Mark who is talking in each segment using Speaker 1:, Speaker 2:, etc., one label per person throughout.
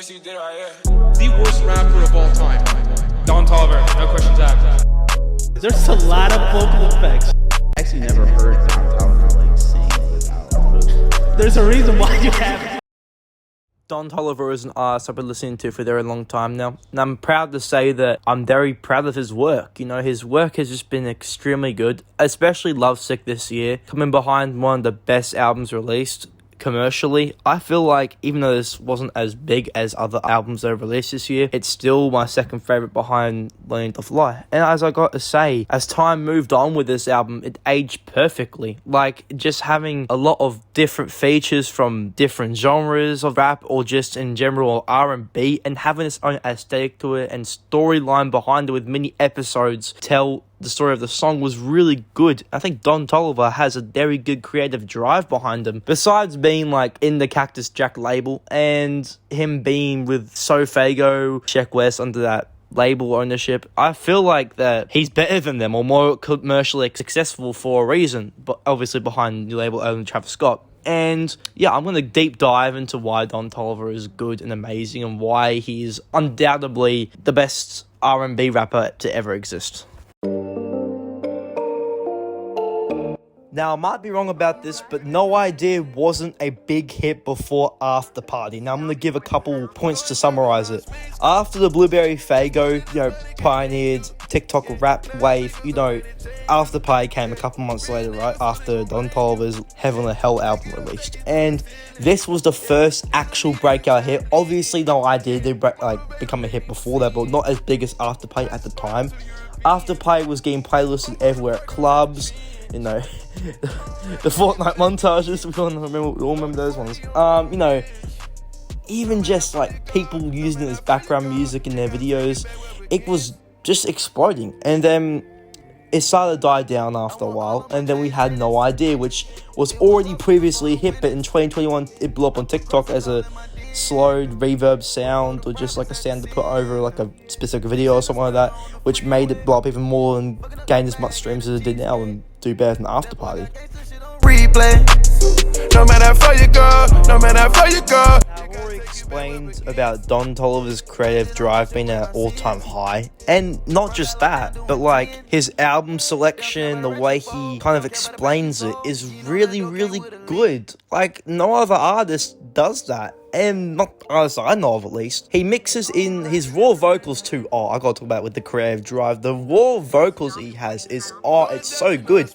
Speaker 1: The worst rapper of all time. Don Toliver, no questions asked.
Speaker 2: There's a lot of vocal effects.
Speaker 3: I actually never heard Don Toliver like sing without.
Speaker 2: There's a reason why you have.
Speaker 4: Don Toliver is an artist I've been listening to for a very long time now, and I'm proud to say that I'm very proud of his work. You know, his work has just been extremely good, especially Lovesick this year, coming behind one of the best albums released commercially. I feel like even though this wasn't as big as other albums that were released this year, it's still my second favorite behind Learning to Fly. And as I got to say, as time moved on with this album, it aged perfectly. Like, just having a lot of different features from different genres of rap or just in general R&B, and having its own aesthetic to it and storyline behind it with many episodes tell the story of the song was really good. I think Don Toliver has a very good creative drive behind him. Besides being like in the Cactus Jack label and him being with Sofago, Sheck West under that label ownership, I feel like that he's better than them or more commercially successful for a reason, but obviously behind the label owner Travis Scott. And yeah, I'm going to deep dive into why Don Toliver is good and amazing and why he's undoubtedly the best R&B rapper to ever exist. Now, I might be wrong about this, but No Idea wasn't a big hit before After Party. Now, I'm going to give a couple points to summarize it. After the Blueberry Faygo, pioneered TikTok rap wave, After Party came a couple months later, right? After Don Toliver's Heaven or Hell album released. And this was the first actual breakout hit. Obviously, No Idea did become a hit before that, but not as big as After Party at the time. After Party was getting playlisted everywhere at clubs, the Fortnite montages, we all remember those ones. Even just like people using it as background music in their videos, it was just exploding. And then it started to die down after a while, and then we had No Idea, which was already previously a hit, but in 2021 it blew up on TikTok as a slowed reverb sound, or just like a sound to put over like a specific video or something like that, which made it blow up even more and gain as much streams as it did now and do better than After Party.
Speaker 5: Replay. No matter how you go, no matter how you go.
Speaker 4: I've already explained about Don Toliver's creative drive being at an all-time high, and not just that, but like his album selection, the way he kind of explains it is really, really good. Like, no other artist does that. And not artists I know of, at least. He mixes in his raw vocals too. Oh, I gotta talk about it with the creative drive. The raw vocals he has it's so good.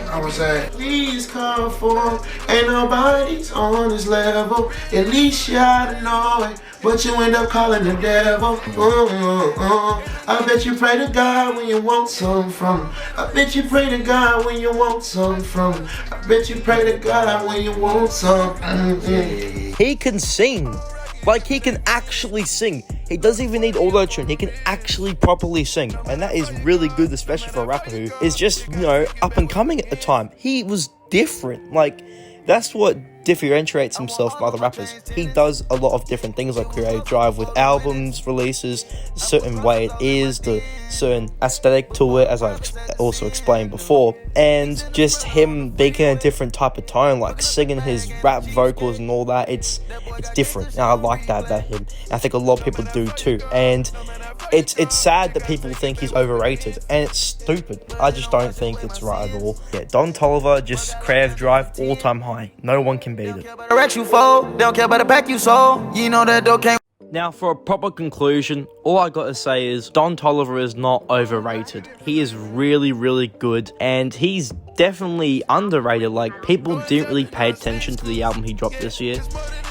Speaker 5: I was saying, please come for, ain't nobody's on this level. At least you ought to know it, but you end up calling the devil. I bet you pray to God when you want something from him. I bet you pray to God when you want something from him. I bet you pray to God when you want something.
Speaker 4: He can sing. Like, he can actually sing. He doesn't even need auto-tune. He can actually properly sing. And that is really good, especially for a rapper who is just, up and coming at the time. He was different. Like, that's what differentiates himself from other rappers. He does a lot of different things like creative drive with albums, releases, a certain way it is, the certain aesthetic to it, as I've also explained before, and just him making a different type of tone, like singing his rap vocals and all that. It's different, and I like that about him. And I think a lot of people do too, and it's sad that people think he's overrated, and it's stupid. I just don't think it's right at all. Yeah, Don Toliver, just creative drive, all-time high. No one can beat it.
Speaker 5: You fold, don't care about the pack you sold. You know that dough came.
Speaker 4: Now, for a proper conclusion, all I gotta say is Don Toliver is not overrated. He is really, really good, and he's definitely underrated. Like, people didn't really pay attention to the album he dropped this year.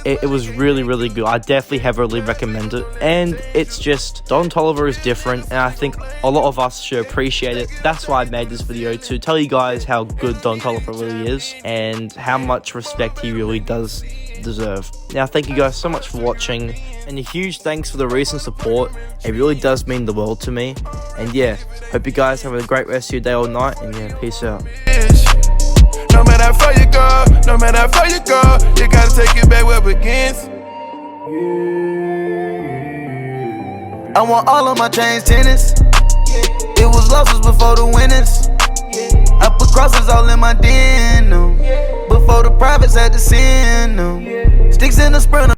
Speaker 4: It was really, really good. I definitely heavily recommend it. And it's just, Don Toliver is different, and I think a lot of us should appreciate it. That's why I made this video, to tell you guys how good Don Toliver really is, and how much respect he really does deserve. Now, thank you guys so much for watching, and a huge thanks for the recent support. It really does mean the world to me. And yeah, hope you guys have a great rest of your day or night, and yeah, peace out.
Speaker 5: No matter how far you go, no matter how far you go, you gotta take it back where it begins. I want all of my chains tennis. It was losses before the winners. I put crosses all in my denim. Before the privates had to send them. Sticks in the sprinter.